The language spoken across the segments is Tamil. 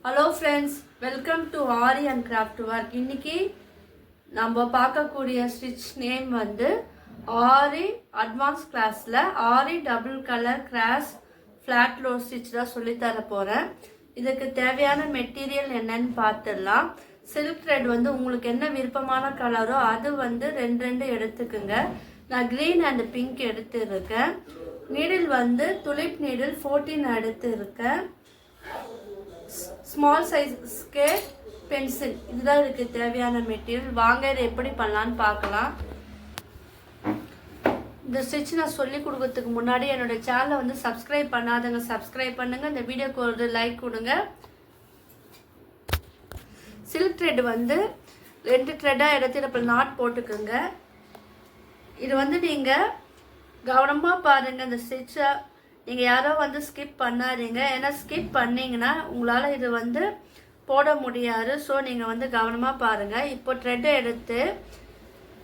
Hello friends, welcome to Aari and craft work. இன்னைக்கு நம்ம பார்க்கக்கூடிய ஸ்டிச் நேம் வந்து ஆரி அட்வான்ஸ் கிளாஸில் Aari double colour cross flat low stitch தான் சொல்லித்தர போகிறேன். இதுக்கு தேவையான மெட்டீரியல் என்னன்னு பார்த்துடலாம். சில்க் த்ரெட் வந்து உங்களுக்கு என்ன விருப்பமான கலரோ அது வந்து ரெண்டு எடுத்துக்குங்க. நான் க்ரீன் அண்ட் பிங்க் எடுத்துருக்கேன். நீடில் வந்து துலிப் நீடில் 14 எடுத்துருக்கேன். ஸ்மால் சைஸ் ஸ்கேல் பென்சில் இதுதான் இதுக்கு தேவையான மெட்டீரியல். வாங்க இதை எப்படி பண்ணலான்னு பார்க்கலாம். இந்த ஸ்டிச் நான் சொல்லி கொடுக்கறதுக்கு முன்னாடி என்னோட சேனலை வந்து சப்ஸ்கிரைப் பண்ணாதவங்க சப்ஸ்கிரைப் பண்ணுங்க. இந்த வீடியோக்கு ஒரு லைக் கொடுங்க. சில்க் த்ரெட் வந்து 2 த்ரெட்டாக எடுத்து இப்போ நாட் போட்டுக்குங்க. இது வந்து நீங்கள் கவனமாக பாருங்கள். இந்த ஸ்டிச்சை நீங்கள் யாரோ வந்து ஸ்கிப் பண்ணாதீங்க. ஏன்னா ஸ்கிப் பண்ணிங்கன்னா உங்களால் இது வந்து போட முடியாது. ஸோ நீங்கள் வந்து கவனமாக பாருங்கள். இப்போ த்ரெட்டை எடுத்து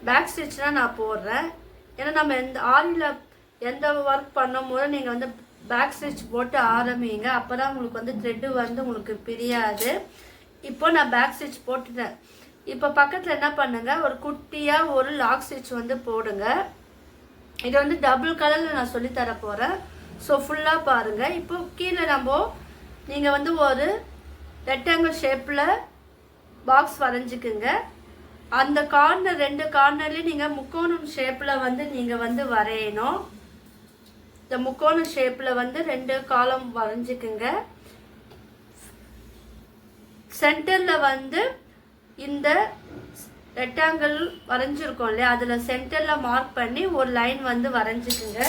பேக் ஸ்டிச் தான் நான் போடுறேன். ஏன்னா நம்ம ஆரியில் எந்த ஒர்க் பண்ணும் போது நீங்கள் வந்து பேக் ஸ்டிச் போட்டு ஆரம்பிங்க. அப்போ தான் உங்களுக்கு வந்து த்ரெட்டு வந்து உங்களுக்கு பிரியாது. இப்போ நான் பேக் ஸ்டிச் போட்டுட்டேன். இப்போ பக்கத்தில் என்ன பண்ணுங்கள், ஒரு குட்டியாக ஒரு லாக் ஸ்டிச் வந்து போடுங்க. இது வந்து டபுள் கலரில் நான் சொல்லித்தர போகிறேன். ஸோ ஃபுல்லாக பாருங்கள். இப்போ கீழே நீங்கள் வந்து ஒரு ரெக்டாங்கிள் ஷேப்பில் பாக்ஸ் வரைஞ்சிக்குங்க. அந்த கார்னர் 2 கார்னர்லேயும் நீங்கள் முக்கோணம் ஷேப்பில் வந்து நீங்கள் வந்து வரையணும். இந்த முக்கோண ஷேப்பில் வந்து 2 காலம் வரைஞ்சிக்குங்க. சென்டரில் வந்து இந்த ரெக்டாங்கிள் வரைஞ்சிருக்கோம் இல்லையா, அதில் சென்டரில் மார்க் பண்ணி ஒரு லைன் வந்து வரைஞ்சிக்குங்க.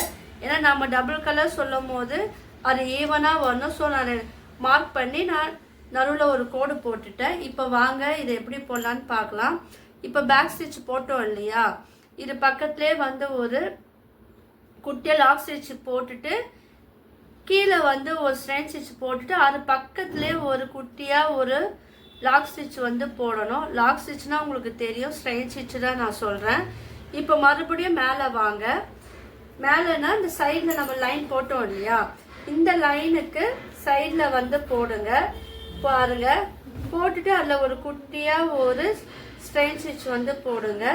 ஏன்னா நம்ம டபுள் கலர் சொல்லும் போது அது ஈவனாக வரணும். ஸோ நான் மார்க் பண்ணி நான் நடுவில் ஒரு கோடு போட்டுட்டேன். இப்போ வாங்க இதை எப்படி போடலான்னு பார்க்கலாம். இப்போ பேக் ஸ்டிச் போட்டோம் இல்லையா, இது பக்கத்துலேயே வந்து ஒரு குட்டியாக லாக் ஸ்டிச் போட்டுட்டு கீழே வந்து ஒரு ஸ்ட்ரெயின் ஸ்டிச் போட்டுட்டு அது பக்கத்துலேயே ஒரு குட்டியாக ஒரு லாக் ஸ்டிச் வந்து போடணும். லாக் ஸ்டிச்னால் உங்களுக்கு தெரியும், ஸ்ட்ரெயின் ஸ்டிச் தான் நான் சொல்கிறேன். இப்போ மறுபடியும் மேலே வாங்க. மேலேனா இந்த சைடில் நம்ம லைன் போட்டோம் இல்லையா, இந்த லைனுக்கு சைடில் வந்து போடுங்க. பாருங்க, போட்டுட்டு அதில் ஒரு குட்டியாக ஒரு ஸ்ட்ரெயின் ஸ்டிச் வந்து போடுங்க.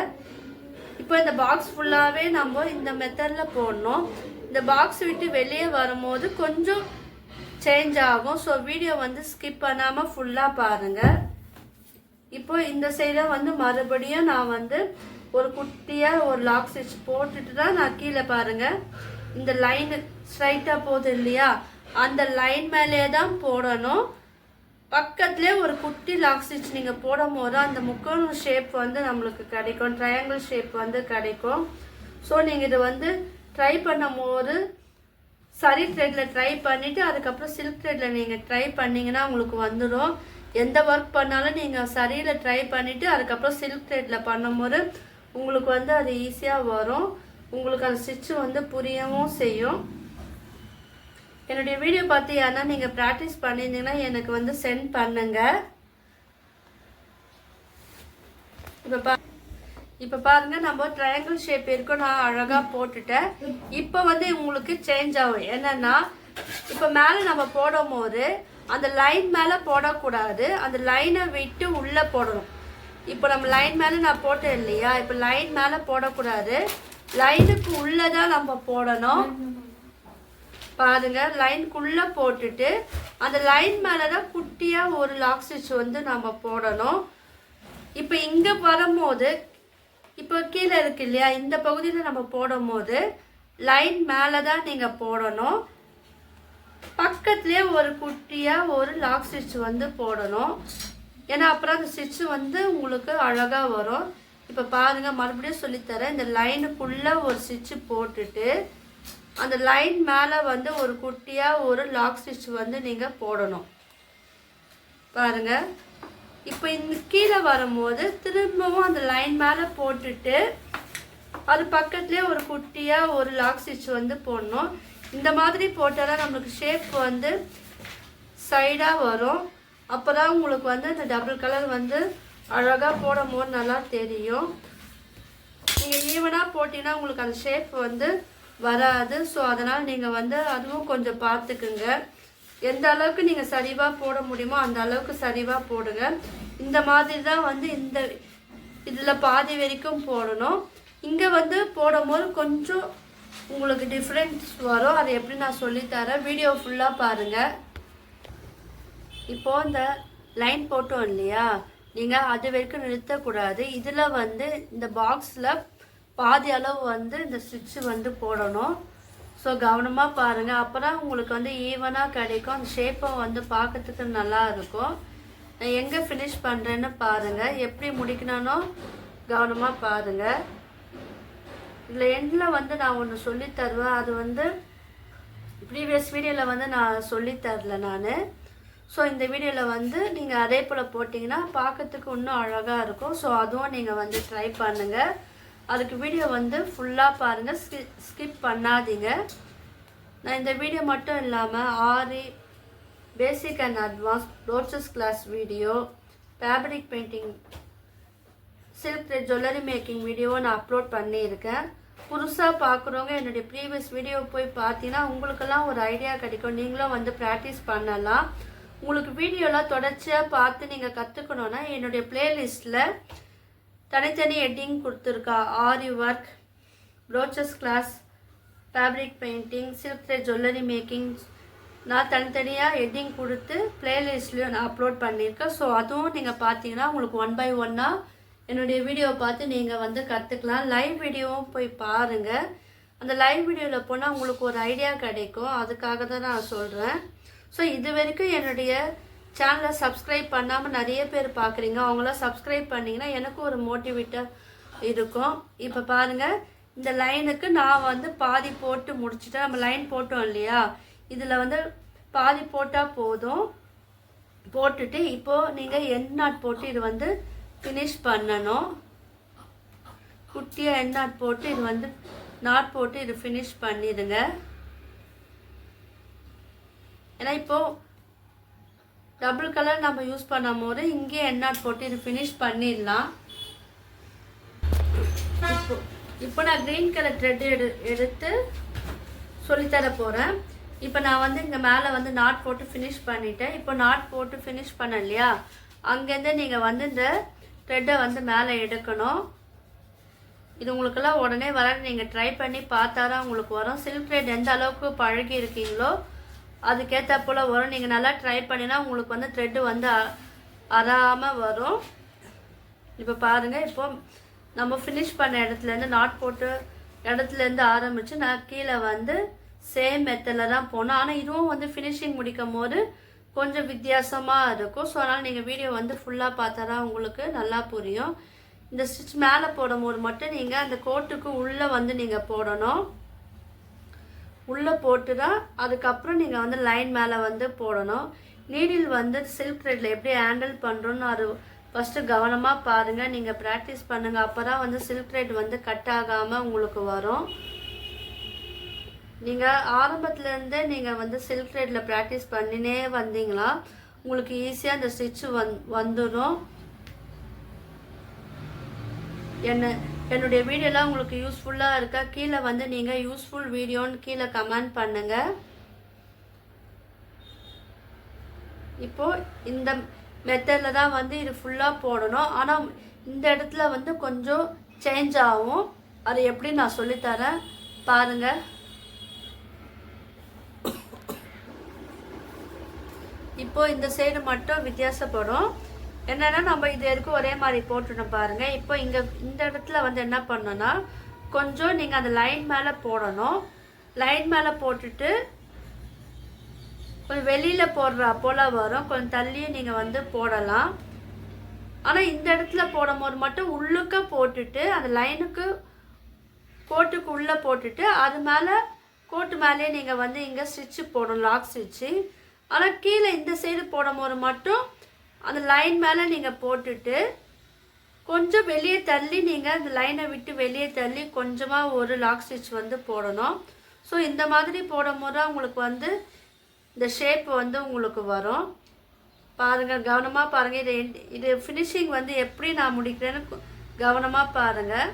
இப்போ இந்த பாக்ஸ் ஃபுல்லாகவே நம்ம இந்த மெத்தடில் போடணும். இந்த பாக்ஸ் விட்டு வெளியே வரும்போது கொஞ்சம் சேஞ்ச் ஆகும். ஸோ வீடியோ வந்து ஸ்கிப் பண்ணாமல் ஃபுல்லாக பாருங்கள். இப்போ இந்த சைடை வந்து மறுபடியும் நான் வந்து ஒரு குட்டியாக ஒரு லாக் ஸ்டிச் போட்டுட்டு தான் நான் கீழே பாருங்கள் இந்த லைனு ஸ்ட்ரைட்டாக போகுது இல்லையா, அந்த லைன் மேலே தான் போடணும். பக்கத்துலேயே ஒரு குட்டி லாக் ஸ்டிச் நீங்கள் போடும் போது அந்த முக்கோண ஷேப் வந்து நம்மளுக்கு கிடைக்கும், ட்ரையாங்கிள் ஷேப் வந்து கிடைக்கும். ஸோ நீங்கள் இது வந்து ட்ரை பண்ணும் போது சரி த்ரெட்டில் ட்ரை பண்ணிவிட்டு அதுக்கப்புறம் சில்க் த்ரெட்டில் நீங்கள் ட்ரை பண்ணிங்கன்னா உங்களுக்கு வந்துடும். எந்த ஒர்க் பண்ணாலும் நீங்கள் சரியில் ட்ரை பண்ணிவிட்டு அதுக்கப்புறம் சில்க் த்ரெட்டில் பண்ணும்போது உங்களுக்கு வந்து அது ஈஸியாக வரும். உங்களுக்கு அந்த ஸ்டிச்சு வந்து புரியவும் செய்யும். என்னுடைய வீடியோ பார்த்து யாருன்னா நீங்கள் ப்ராக்டிஸ் பண்ணியிருந்தீங்கன்னா எனக்கு வந்து சென்ட் பண்ணுங்க. இப்போ பாருங்கள், நம்ம ட்ரையாங்கிள் ஷேப் இருக்கும், நான் அழகாக போட்டுட்டேன். இப்போ வந்து உங்களுக்கு சேஞ்ச் ஆகும். என்னென்னா இப்போ மேலே நம்ம போடும் போது அந்த லைன் மேலே போடக்கூடாது, அந்த லைனை விட்டு உள்ளே போடணும். இப்போ நம்ம லைன் மேலே நான் போட்டேன் இல்லையா, இப்போ லைன் மேலே போடக்கூடாது, லைனுக்கு உள்ளே தான் நம்ம போடணும். பாருங்க, லைனுக்குள்ளே போட்டுட்டு அந்த லைன் மேலே தான் குட்டியாக ஒரு லாக் ஸ்டிச் வந்து நம்ம போடணும். இப்போ இங்கே வரும்போது இப்போ கீழே இருக்கு இல்லையா, இந்த பகுதியில் நம்ம போடும் போது லைன் மேலே தான் நீங்கள் போடணும். பக்கத்துலேயே ஒரு குட்டியாக ஒரு லாக் ஸ்டிச் வந்து போடணும். ஏன்னா அப்புறம் அந்த ஸ்டிச்சு வந்து உங்களுக்கு அழகாக வரும். இப்போ பாருங்கள், மறுபடியும் சொல்லித்தரேன். இந்த லைனுக்குள்ளே ஒரு ஸ்டிச்சு போட்டுட்டு அந்த லைன் மேலே வந்து ஒரு குட்டியாக ஒரு லாக் ஸ்டிச் வந்து நீங்கள் போடணும். பாருங்கள், இப்போ இந்த கீழே வரும்போது திரும்பவும் அந்த லைன் மேலே போட்டுட்டு அது பக்கத்துலேயே ஒரு குட்டியாக ஒரு லாக் ஸ்டிச் வந்து போடணும். இந்த மாதிரி போட்டால் தான் நம்மளுக்கு ஷேப் வந்து சைடாக வரும். அப்போ தான் உங்களுக்கு வந்து இந்த டபுள் கலர் வந்து அழகாக போடும் போது நல்லா தெரியும். நீங்கள் ஈவனாக போட்டிங்கன்னா உங்களுக்கு அந்த ஷேப் வந்து வராது. ஸோ அதனால் நீங்கள் வந்து அதுவும் கொஞ்சம் பார்த்துக்குங்க. எந்த அளவுக்கு நீங்கள் சரிவாக போட முடியுமோ அந்த அளவுக்கு சரிவாக போடுங்க. இந்த மாதிரி தான் வந்து இதில் பாதி வரைக்கும் போடணும். இங்கே வந்து போடும்போது கொஞ்சம் உங்களுக்கு டிஃப்ரென்ஸ் வரும். அதை எப்படி நான் சொல்லித்தரேன், வீடியோ ஃபுல்லாக பாருங்கள். இப்போது இந்த லைன் போட்டோம் இல்லையா, நீங்கள் அது வரைக்கும் நிறுத்தக்கூடாது. இதில் வந்து இந்த பாக்ஸில் பாதி அளவு வந்து இந்த ஸ்டிச்சு வந்து போடணும். ஸோ கவனமாக பாருங்கள், அப்போ தான் உங்களுக்கு வந்து ஈவனாக கிடைக்கும். அந்த ஷேப்பும் வந்து பார்க்கறதுக்கு நல்லா இருக்கும். நான் எங்கே ஃபினிஷ் பண்ணுறேன்னு பாருங்கள், எப்படி முடிக்கணும்னோ கவனமாக பாருங்கள். இதில் எண்டில் வந்து நான் ஒன்று சொல்லித்தருவேன், அது வந்து ப்ரீவியஸ் வீடியோவில் வந்து நான் சொல்லித்தரல நான். ஸோ இந்த வீடியோவில் வந்து நீங்கள் அதே போல் போட்டிங்கன்னா பார்க்கறதுக்கு இன்னும் அழகாக இருக்கும். ஸோ அதுவும் நீங்கள் வந்து ட்ரை பண்ணுங்கள். அதுக்கு வீடியோ வந்து ஃபுல்லாக பாருங்கள், ஸ்கிப் பண்ணாதீங்க. நான் இந்த வீடியோ மட்டும் இல்லாமல் Aari basic and advance brooches class video, fabric painting, silk thread jewellery making வீடியோவை நான் அப்லோட் பண்ணியிருக்கேன். புதுசாக பார்க்குறவங்க என்னுடைய ப்ரீவியஸ் வீடியோ போய் பார்த்தீங்கன்னா உங்களுக்கெல்லாம் ஒரு ஐடியா கிடைக்கும். நீங்களும் வந்து ப்ராக்டிஸ் பண்ணலாம். உங்களுக்கு வீடியோலாம் தொடர்ச்சியாக பார்த்து நீங்கள் கற்றுக்கணுன்னா என்னுடைய பிளேலிஸ்ட்டில் தனித்தனி ஹெட்டிங் கொடுத்துருக்கா. Aari work, brooches class, fabric painting, silk thread jewellery making, நான் தனித்தனியாக ஹெட்டிங் கொடுத்து பிளேலிஸ்ட்லேயும் நான் அப்லோட் பண்ணியிருக்கேன். ஸோ அதுவும் நீங்கள் பார்த்தீங்கன்னா உங்களுக்கு 1 by 1 என்னுடைய வீடியோவை பார்த்து நீங்கள் வந்து கற்றுக்கலாம். லைவ் வீடியோவும் போய் பாருங்கள். அந்த லைவ் வீடியோவில் போனால் உங்களுக்கு ஒரு ஐடியா கிடைக்கும். அதுக்காக தான் நான் சொல்கிறேன். ஸோ இது வரைக்கும் என்னுடைய சேனலை சப்ஸ்கிரைப் பண்ணாமல் நிறைய பேர் பார்க்குறீங்க. அவங்களாம் சப்ஸ்கிரைப் பண்ணிங்கன்னா எனக்கு ஒரு மோட்டிவேட்டாக இருக்கும். இப்போ பாருங்கள், இந்த லைனுக்கு நான் வந்து பாதி போட்டு முடிச்சுட்டேன். நம்ம லைன் போட்டோம் இல்லையா, இதில் வந்து பாதி போட்டால் போதும். போட்டுட்டு இப்போது நீங்கள் எண்ட் நாட் போட்டு இது வந்து ஃபினிஷ் பண்ணணும். குட்டியாக எண்ட் நாட் போட்டு இது வந்து நாட் போட்டு இது ஃபினிஷ் பண்ணிடுங்க. ஏன்னா இப்போது டபுள் கலர் நம்ம யூஸ் பண்ணும் போது இங்கே எண்ட் நாட் போட்டு இது ஃபினிஷ் பண்ணிடலாம். இப்போ நான் க்ரீன் கலர் த்ரெட் எடுத்து சொல்லித்தர போகிறேன். இப்போ நான் வந்து இங்கே மேலே வந்து நாட் போட்டு ஃபினிஷ் பண்ணிட்டேன். இப்போ நாட் போட்டு ஃபினிஷ் பண்ண இல்லையா, அங்கேருந்து நீங்கள் வந்து இந்த த்ரெட்டை வந்து மேலே எடுக்கணும். இது உங்களுக்கெல்லாம் உடனே வர, நீங்கள் ட்ரை பண்ணி பார்த்தாதான் உங்களுக்கு வரும். சில்க் த்ரெட் எந்த அளவுக்கு பழகி இருக்கீங்களோ அதுக்கேற்ற போல் வரும். நீங்கள் நல்லா ட்ரை பண்ணினா உங்களுக்கு வந்து த்ரெட்டு வந்து அறாமல் வரும். இப்போ பாருங்கள், இப்போ நம்ம ஃபினிஷ் பண்ண இடத்துலேருந்து நாட் போட்டு இடத்துலேருந்து ஆரம்பித்து நான் கீழே வந்து சேம் மெத்தடில் தான் போனோம். ஆனால் இதுவும் வந்து ஃபினிஷிங் முடிக்கும் போது கொஞ்சம் வித்தியாசமாக இருக்கும். ஸோ அதனால் நீங்கள் வீடியோ வந்து ஃபுல்லாக பார்த்தா தான் உங்களுக்கு நல்லா புரியும். இந்த ஸ்டிச் மேலே போடும்போது மட்டும் நீங்கள் அந்த கோட்டுக்கு உள்ளே வந்து நீங்கள் போடணும். உள்ளே போட்டு தான் அதுக்கப்புறம் நீங்கள் வந்து லைன் மேலே வந்து போடணும். நீடில் வந்து சில்க் த்ரெட்டில் எப்படி ஹேண்டில் பண்ணுறோன்னு அது ஃபஸ்ட்டு கவனமாக பாருங்கள். நீங்கள் ப்ராக்டிஸ் பண்ணுங்கள். அப்போ தான் வந்து சில்க் த்ரெட் வந்து கட் ஆகாமல் உங்களுக்கு வரும். நீங்கள் ஆரம்பத்துலேருந்தே நீங்கள் வந்து சில்க் த்ரெட்டில் ப்ராக்டிஸ் பண்ணினே வந்தீங்களா உங்களுக்கு ஈஸியாக அந்த ஸ்டிச்சு வந்துடும். என்னுடைய வீடியோலாம் உங்களுக்கு யூஸ்ஃபுல்லாக இருக்கா, கீழே வந்து நீங்கள் யூஸ்ஃபுல் வீடியோன்னு கீழே கமெண்ட் பண்ணுங்கள். இப்போது இந்த மெத்தடில் தான் வந்து இது ஃபுல்லாக போடணும். ஆனால் இந்த இடத்துல வந்து கொஞ்சம் சேஞ்ச் ஆகும். அது எப்படி நான் சொல்லித்தரேன் பாருங்கள். இப்போது இந்த சைடு மட்டும் வித்தியாசப்படும். என்னென்னா நம்ம இது வரைக்கும் ஒரே மாதிரி போட்டுட்டோம் பாருங்கள். இப்போ இங்கே இந்த இடத்துல வந்து என்ன பண்ணணும்னா கொஞ்சம் நீங்கள் அந்த லைன் மேலே போடணும். லைன் மேலே போட்டுட்டு கொஞ்சம் வெளியில் போடுற போல் வரும். கொஞ்சம் தள்ளியும் நீங்கள் வந்து போடலாம். ஆனால் இந்த இடத்துல போடும் போது மட்டும் உள்ளுக்க போட்டுட்டு அந்த லைனுக்கு கோட்டுக்கு உள்ளே போட்டுட்டு அது மேலே கோட்டு மேலே நீங்கள் வந்து இங்கே ஸ்டிச்சு போடணும், லாக் ஸ்டிச்சு. ஆனால் கீழே இந்த சைடு போடும் போது மட்டும் அந்த லைன் மேலே நீங்கள் போட்டுட்டு கொஞ்சம் வெளியே தள்ளி நீங்கள் அந்த லைனை விட்டு வெளியே தள்ளி கொஞ்சமாக ஒரு லாக் ஸ்டிச் வந்து போடணும். ஸோ இந்த மாதிரி போடும் போது உங்களுக்கு வந்து இந்த ஷேப் வந்து உங்களுக்கு வரும். பாருங்கள், கவனமாக பாருங்கள். இது ஃபினிஷிங் வந்து எப்படி நான் முடிக்கிறேன்னு கவனமாக பாருங்கள்.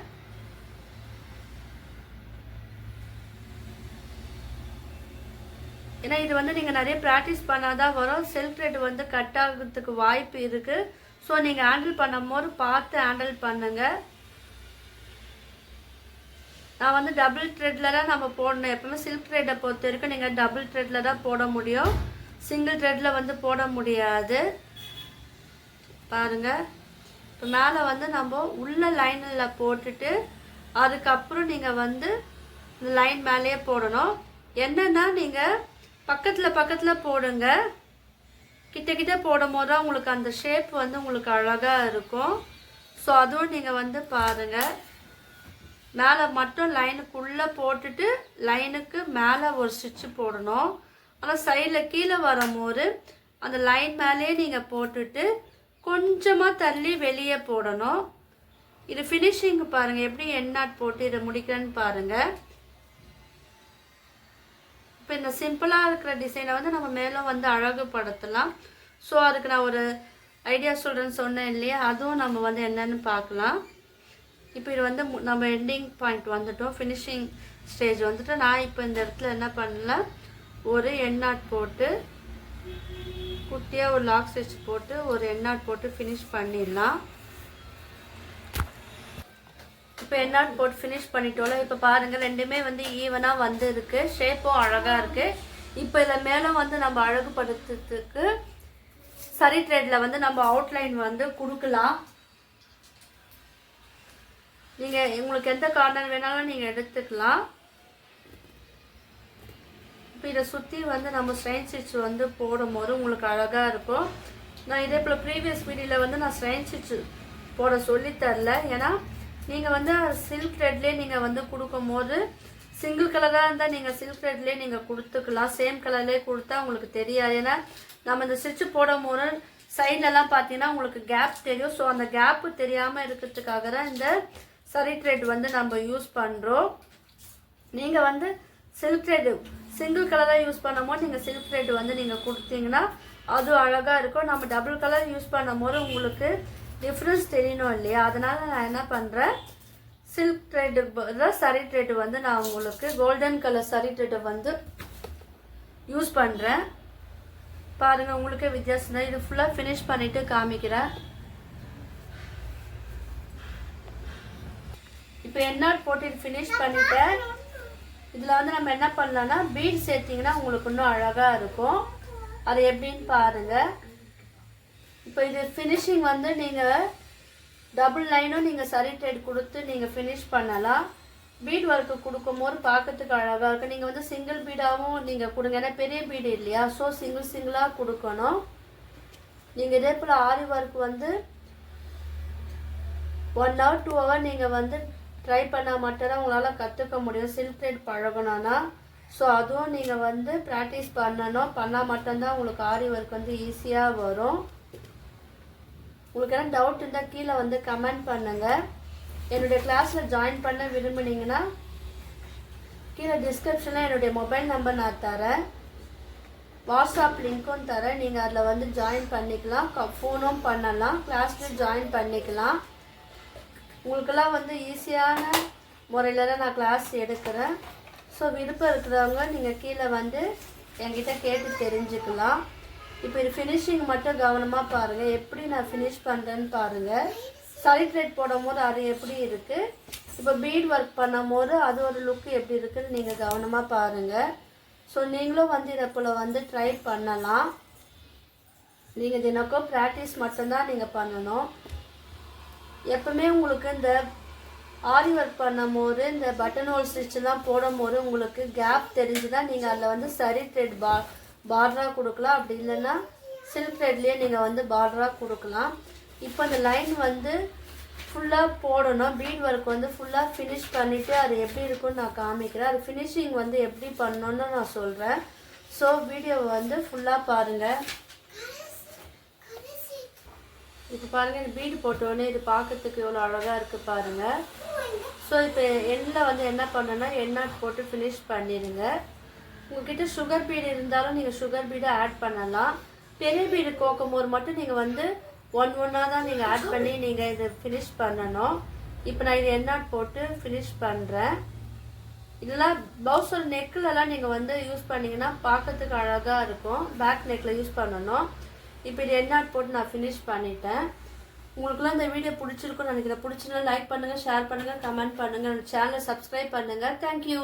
ஏன்னா இது வந்து நீங்கள் நிறைய ப்ராக்டிஸ் பண்ணாதான் வரும். சில்க் த்ரெட் வந்து கட் ஆகிறதுக்கு வாய்ப்பு இருக்குது. ஸோ நீங்கள் ஹேண்டில் பண்ணும்போது பார்த்து ஹேண்டில் பண்ணுங்கள். நான் வந்து டபுள் த்ரெட்டில் தான் நம்ம போடணும். எப்பவுமே சில்க் த்ரெட்டை பொறுத்த வரைக்கும் நீங்கள் டபுள் த்ரெட்டில் தான் போட முடியும், சிங்கிள் த்ரெட்டில் வந்து போட முடியாது. பாருங்கள், இப்போ மேலே வந்து நம்ம உள்ள லைனில் போட்டுட்டு அதுக்கப்புறம் நீங்கள் வந்து இந்த லைன் மேலேயே போடணும். என்னென்னா நீங்கள் பக்கத்தில் போடுங்க. கிட்ட போடும் போது தான் உங்களுக்கு அந்த ஷேப் வந்து உங்களுக்கு அழகாக இருக்கும். ஸோ அதுவும் நீங்கள் வந்து பாருங்கள். மேலே மட்டும் லைனுக்குள்ளே போட்டுட்டு லைனுக்கு மேலே ஒரு ஸ்டிச்சு போடணும். ஆனால் சைடில் கீழே வரும்போது அந்த லைன் மேலேயே நீங்கள் போட்டுட்டு கொஞ்சமாக தள்ளி வெளியே போடணும். இது ஃபினிஷிங்கு பாருங்கள், எப்படி எண்ட் நாட் போட்டு இதை முடிக்கிறேன்னு பாருங்கள். இப்போ இந்த சிம்பிளாக இருக்கிற டிசைனை வந்து நம்ம மேலும் வந்து அழகுபடுத்தலாம். ஸோ அதுக்கு நான் ஒரு ஐடியா சொல்கிறேன்னு சொன்னேன் இல்லையா, அதுவும் நம்ம வந்து என்னென்னு பார்க்கலாம். இப்போ இது வந்து நம்ம எண்டிங் பாயிண்ட் வந்துட்டோம், ஃபினிஷிங் ஸ்டேஜ் வந்துட்டு. நான் இப்போ இந்த இடத்துல என்ன பண்ணலாம், ஒரு எண்ட் நாட் போட்டு குட்டியாக ஒரு லாக் ஸ்டிச் போட்டு ஒரு எண்ட் நாட் போட்டு ஃபினிஷ் பண்ணிடலாம். இப்போ எண்ட் நாட் போட்டு ஃபினிஷ் பண்ணிட்டோம்ல. இப்போ பாருங்கள், ரெண்டுமே வந்து ஈவனாக வந்து இருக்குது, ஷேப்பும் அழகாக இருக்குது. இப்போ இதில் மேலும் வந்து நம்ம அழகுபடுத்துறதுக்கு சரி த்ரெட்டில் வந்து நம்ம அவுட்லைன் வந்து கொடுக்கலாம். நீங்கள் உங்களுக்கு எந்த கார்னர் வேணாலும் நீங்கள் எடுத்துக்கலாம். இப்போ இதை சுற்றி வந்து நம்ம ஸ்ட்ரைன் ஸ்டிச் வந்து போடும்போது உங்களுக்கு அழகாக இருக்கும். நான் இதே போல் ப்ரீவியஸ் வீடியோவில் வந்து நான் ஸ்ட்ரைன் ஸ்டிச் போட சொல்லித்தரல. ஏன்னா நீங்கள் வந்து சில்க் த்ரெட்லேயே நீங்கள் வந்து கொடுக்கும்போது சிங்கிள் கலராக இருந்தால் நீங்கள் சில்க் த்ரெட்லேயே நீங்கள் கொடுத்துக்கலாம். சேம் கலர்லேயே கொடுத்தா உங்களுக்கு தெரியாது. ஏன்னா நம்ம இந்த ஸ்டிச்சு போடும்போது சைட்லலாம் பார்த்தீங்கன்னா உங்களுக்கு கேப் தெரியும். ஸோ அந்த கேப்பு தெரியாமல் இருக்கிறதுக்காக தான் இந்த சரி த்ரெட் வந்து நம்ம யூஸ் பண்ணுறோம். நீங்கள் வந்து சில்க் த்ரெட் சிங்கிள் கலராக யூஸ் பண்ணும்போது நீங்கள் சில்க் த்ரெட் வந்து நீங்கள் கொடுத்தீங்கன்னா அது அழகாக இருக்கும். நம்ம டபுள் கலர் யூஸ் பண்ணும்போது உங்களுக்கு டிஃப்ரென்ஸ் தெரியணும் இல்லையா, அதனால் நான் என்ன பண்ணுறேன், சில்க் த்ரெட்டு சரி த்ரெட்டு வந்து நான் உங்களுக்கு கோல்டன் கலர் சரி த்ரெட்டை வந்து யூஸ் பண்ணுறேன். பாருங்கள், உங்களுக்கே வித்தியாசம் தான். இது ஃபுல்லாக ஃபினிஷ் பண்ணிவிட்டு காமிக்கிறேன். இப்போ எண்ட் நாட் போட்டு இது ஃபினிஷ் பண்ணிவிட்டேன். இதில் வந்து நம்ம என்ன பண்ணலான்னா பீட் சேர்த்திங்கன்னா உங்களுக்கு இன்னும் அழகாக இருக்கும். அது எப்படின்னு பாருங்கள். இப்போ இது ஃபினிஷிங் வந்து நீங்கள் டபுள் லைனும் நீங்கள் சரி த்ரெட் கொடுத்து நீங்கள் ஃபினிஷ் பண்ணலாம். பீட் ஒர்க்கு கொடுக்கும்போது பார்க்கறதுக்கு அழகாக இருக்கும். நீங்கள் வந்து சிங்கிள் பீடாகவும் நீங்கள் கொடுங்க, ஏன்னா பெரிய பீடு இல்லையா, ஸோ சிங்கிளாக கொடுக்கணும். நீங்கள் இதே போல் ஆரி ஒர்க் வந்து 1 hour 2 hour நீங்கள் வந்து ட்ரை பண்ணால் மட்டும்தான் உங்களால் கற்றுக்க முடியும் சில்க் த்ரெட் பழகணும்னா. ஸோ அதுவும் நீங்கள் வந்து ப்ராக்டிஸ் பண்ணால் மட்டும்தான் உங்களுக்கு ஆரி ஒர்க் வந்து ஈஸியாக வரும். உங்களுக்கு என்ன டவுட் இருந்தால் கீழே வந்து கமெண்ட் பண்ணுங்கள். என்னுடைய கிளாஸில் ஜாயின் பண்ண விரும்புனீங்கன்னா கீழே டிஸ்கிரிப்ஷனில் என்னுடைய மொபைல் நம்பர் நான் தரேன், வாட்ஸ்அப் லிங்க்கும் தரேன். நீங்கள் அதில் வந்து ஜாயின் பண்ணிக்கலாம், ஃபோனும் பண்ணலாம், கிளாஸில் ஜாயின் பண்ணிக்கலாம். உங்களுக்கெல்லாம் வந்து ஈஸியான முறையில் தான் நான் கிளாஸ் எடுக்கிறேன். ஸோ விருப்பம் இருக்கிறவங்க நீங்கள் கீழே வந்து என்கிட்ட கேட்டு தெரிஞ்சுக்கலாம். இப்போ இது ஃபினிஷிங் மட்டும் கவனமாக பாருங்கள், எப்படி நான் ஃபினிஷ் பண்ணுறேன்னு பாருங்கள். சரி த்ரெட் போடும் போது அது எப்படி இருக்குது, இப்போ பீட் ஒர்க் பண்ணும் போது அது ஒரு லுக்கு எப்படி இருக்குதுன்னு நீங்கள் கவனமாக பாருங்கள். ஸோ நீங்களும் வந்து இதை போல் வந்து ட்ரை பண்ணலாம். நீங்கள் தினக்கும் ப்ராக்டிஸ் மட்டும்தான் நீங்கள் பண்ணணும். எப்பவுமே உங்களுக்கு இந்த ஆரி ஒர்க் பண்ணும் போது இந்த பட்டன் ஹோல் ஸ்டிச்செல்லாம் போடும் போது உங்களுக்கு கேப் தெரிஞ்சுதான் நீங்கள் அதில் வந்து சரி த்ரெட் பார்டராக கொடுக்கலாம். அப்படி இல்லைன்னா சில்க் த்ரெட்லேயே நீங்கள் வந்து பார்டராக கொடுக்கலாம். இப்போ இந்த லைன் வந்து ஃபுல்லாக போடணும். பீட் ஒர்க் வந்து ஃபுல்லாக ஃபினிஷ் பண்ணிவிட்டு அது எப்படி இருக்குன்னு நான் காமிக்கிறேன். அது ஃபினிஷிங் வந்து எப்படி பண்ணணுன்னு நான் சொல்கிறேன். ஸோ வீடியோவை வந்து ஃபுல்லாக பாருங்கள். இப்போ பாருங்கள், இந்த பீடு போட்டோடனே இது பார்க்கறதுக்கு எவ்வளோ அழகாக இருக்குது பாருங்கள். ஸோ இப்போ எண்ணில் வந்து என்ன பண்ணணும்னா எண்ட் நாட் போட்டு ஃபினிஷ் பண்ணிடுங்க. உங்கள்கிட்ட சுகர் பீடு இருந்தாலும் நீங்கள் சுகர் பீடை ஆட் பண்ணலாம். பெரிய பீடு கோக்கும்போது மட்டும் நீங்கள் வந்து ஒன்றா தான் நீங்கள் ஆட் பண்ணி நீங்கள் இதை ஃபினிஷ் பண்ணணும். இப்போ நான் இது எண்ட் நாட் போட்டு ஃபினிஷ் பண்ணுறேன். இதெல்லாம் ப்ளவுஸோட நெக்கிலலாம் நீங்கள் வந்து யூஸ் பண்ணிங்கன்னா பார்க்கறதுக்கு அழகாக இருக்கும். பேக் நெக்கில் யூஸ் பண்ணணும். இப்போ இது எண்ணாட் போட்டு நான் ஃபினிஷ் பண்ணிட்டேன். உங்களுக்குலாம் இந்த வீடியோ பிடிச்சிருக்குன்னு நினைக்கிறேன். பிடிச்சிருந்தா லைக் பண்ணுங்கள், ஷேர் பண்ணுங்கள், கமெண்ட் பண்ணுங்கள், சேனலை சப்ஸ்கிரைப் பண்ணுங்கள். தேங்க்யூ.